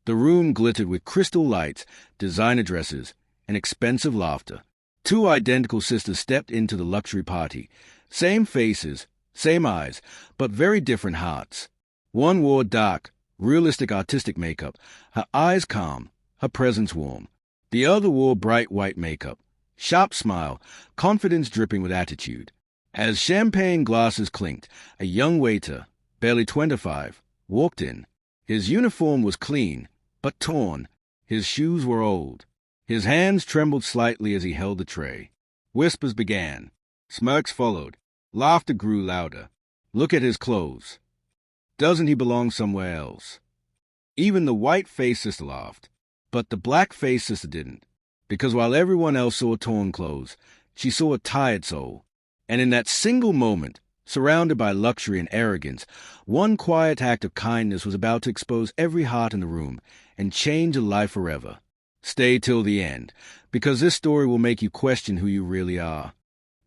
The room glittered with crystal lights, designer dresses, and expensive laughter. Two identical sisters stepped into the luxury party. Same faces, same eyes, but very different hearts. One wore dark, realistic artistic makeup, her eyes calm, her presence warm. The other wore bright white makeup, sharp smile, confidence dripping with attitude. As champagne glasses clinked, a young waiter, barely 25, walked in. His uniform was clean, but torn. His shoes were old. His hands trembled slightly as he held the tray. Whispers began. Smirks followed. Laughter grew louder. Look at his clothes. Doesn't he belong somewhere else? Even the white-faced sister laughed. But the black-faced sister didn't. Because while everyone else saw torn clothes, she saw a tired soul. And in that single moment, surrounded by luxury and arrogance, one quiet act of kindness was about to expose every heart in the room and change a life forever. Stay till the end, because this story will make you question who you really are.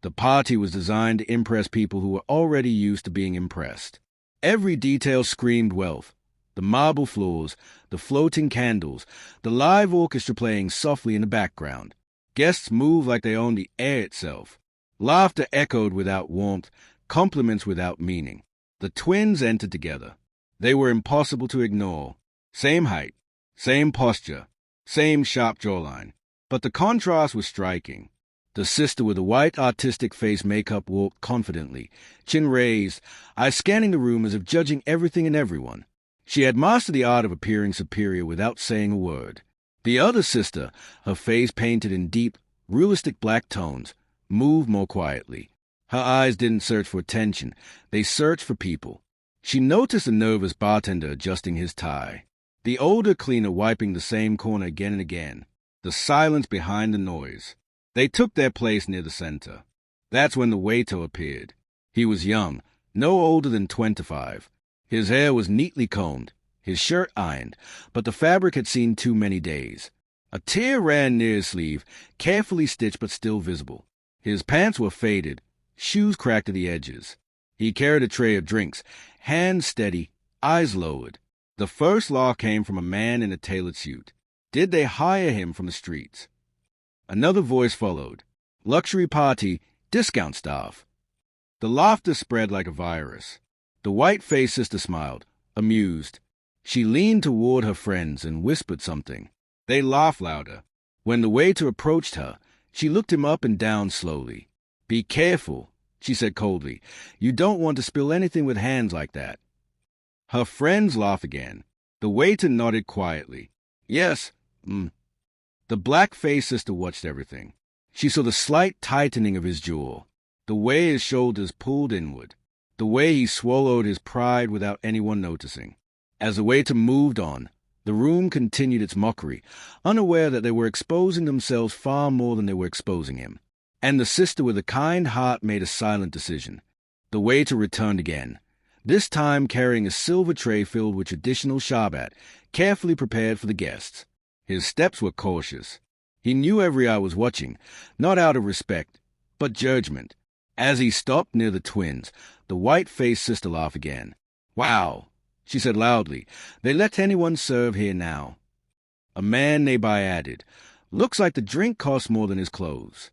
The party was designed to impress people who were already used to being impressed. Every detail screamed wealth. The marble floors, the floating candles, the live orchestra playing softly in the background. Guests moved like they owned the air itself. Laughter echoed without warmth, compliments without meaning. The twins entered together. They were impossible to ignore. Same height, same posture, same sharp jawline. But the contrast was striking. The sister with the white artistic face makeup walked confidently, chin raised, eyes scanning the room as if judging everything and everyone. She had mastered the art of appearing superior without saying a word. The other sister, her face painted in deep, realistic black tones, moved more quietly. Her eyes didn't search for attention. They searched for people. She noticed a nervous bartender adjusting his tie. The older cleaner wiping the same corner again and again. The silence behind the noise. They took their place near the center. That's when the waiter appeared. He was young, no older than 25. His hair was neatly combed, his shirt ironed, but the fabric had seen too many days. A tear ran near his sleeve, carefully stitched but still visible. His pants were faded, shoes cracked at the edges. He carried a tray of drinks, hands steady, eyes lowered. The first laugh came from a man in a tailored suit. Did they hire him from the streets? Another voice followed. Luxury party, discount staff. The laughter spread like a virus. The white-faced sister smiled, amused. She leaned toward her friends and whispered something. They laughed louder. When the waiter approached her, she looked him up and down slowly. Be careful, she said coldly. You don't want to spill anything with hands like that. Her friends laughed again. The waiter nodded quietly. Yes, The black-faced sister watched everything. She saw the slight tightening of his jaw, the way his shoulders pulled inward, the way he swallowed his pride without anyone noticing. As the waiter moved on, the room continued its mockery, unaware that they were exposing themselves far more than they were exposing him. And the sister with a kind heart made a silent decision. The waiter returned again, this time carrying a silver tray filled with traditional sharbat, carefully prepared for the guests. His steps were cautious. He knew every eye was watching, not out of respect, but judgment. As he stopped near the twins, the white-faced sister laughed again. Wow, she said loudly. They let anyone serve here now. A man nearby added, Looks like the drink costs more than his clothes.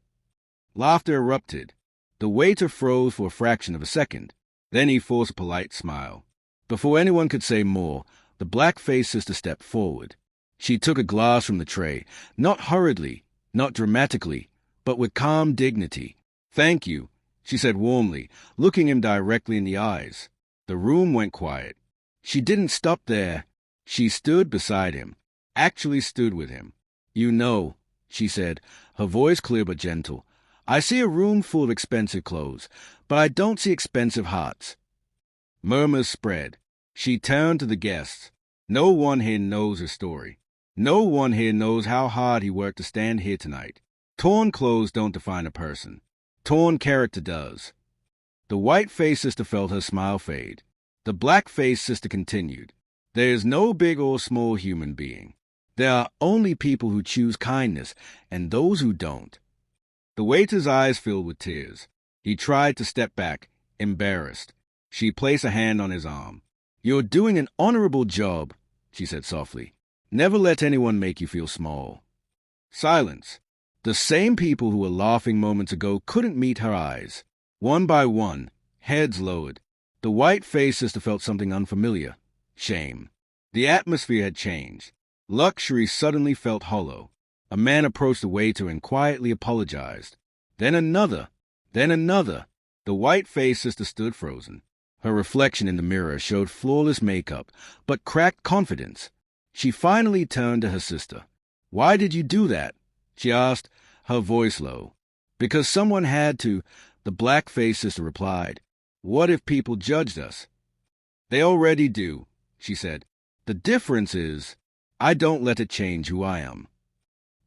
Laughter erupted. The waiter froze for a fraction of a second. Then he forced a polite smile. Before anyone could say more, the black-faced sister stepped forward. She took a glass from the tray, not hurriedly, not dramatically, but with calm dignity. Thank you, she said warmly, looking him directly in the eyes. The room went quiet. She didn't stop there. She stood beside him, actually stood with him. You know, she said, her voice clear but gentle, I see a room full of expensive clothes, but I don't see expensive hearts. Murmurs spread. She turned to the guests. No one here knows her story. No one here knows how hard he worked to stand here tonight. Torn clothes don't define a person. Torn character does. The white-faced sister felt her smile fade. The black-faced sister continued. There is no big or small human being. There are only people who choose kindness, and those who don't. The waiter's eyes filled with tears. He tried to step back, embarrassed. She placed a hand on his arm. You're doing an honorable job, she said softly. Never let anyone make you feel small. Silence. The same people who were laughing moments ago couldn't meet her eyes. One by one, heads lowered. The white-faced sister felt something unfamiliar. Shame. The atmosphere had changed. Luxury suddenly felt hollow. A man approached the waiter and quietly apologized. Then another. The white-faced sister stood frozen. Her reflection in the mirror showed flawless makeup, but cracked confidence. She finally turned to her sister. "Why did you do that?" she asked, her voice low. "Because someone had to," the black-faced sister replied. "What if people judged us?" "They already do," she said. "The difference is, I don't let it change who I am."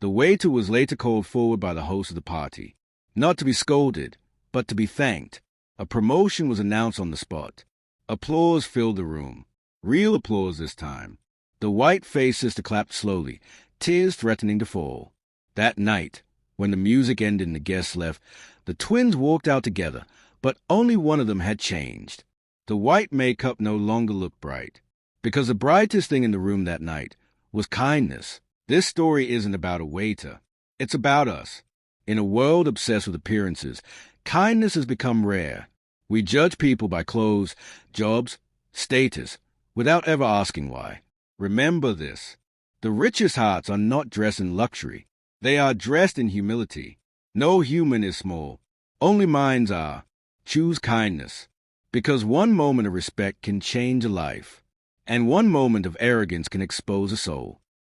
The waiter was later called forward by the host of the party, not to be scolded, but to be thanked. A promotion was announced on the spot. Applause filled the room. Real applause this time. The white-faced sister clapped slowly, tears threatening to fall. That night, when the music ended and the guests left, the twins walked out together, but only one of them had changed. The white makeup no longer looked bright, because the brightest thing in the room that night was kindness. This story isn't about a waiter. It's about us. In a world obsessed with appearances, kindness has become rare. We judge people by clothes, jobs, status, without ever asking why. Remember this. The richest hearts are not dressed in luxury. They are dressed in humility. No human is small. Only minds are. Choose kindness. Because one moment of respect can change a life. And one moment of arrogance can expose a soul.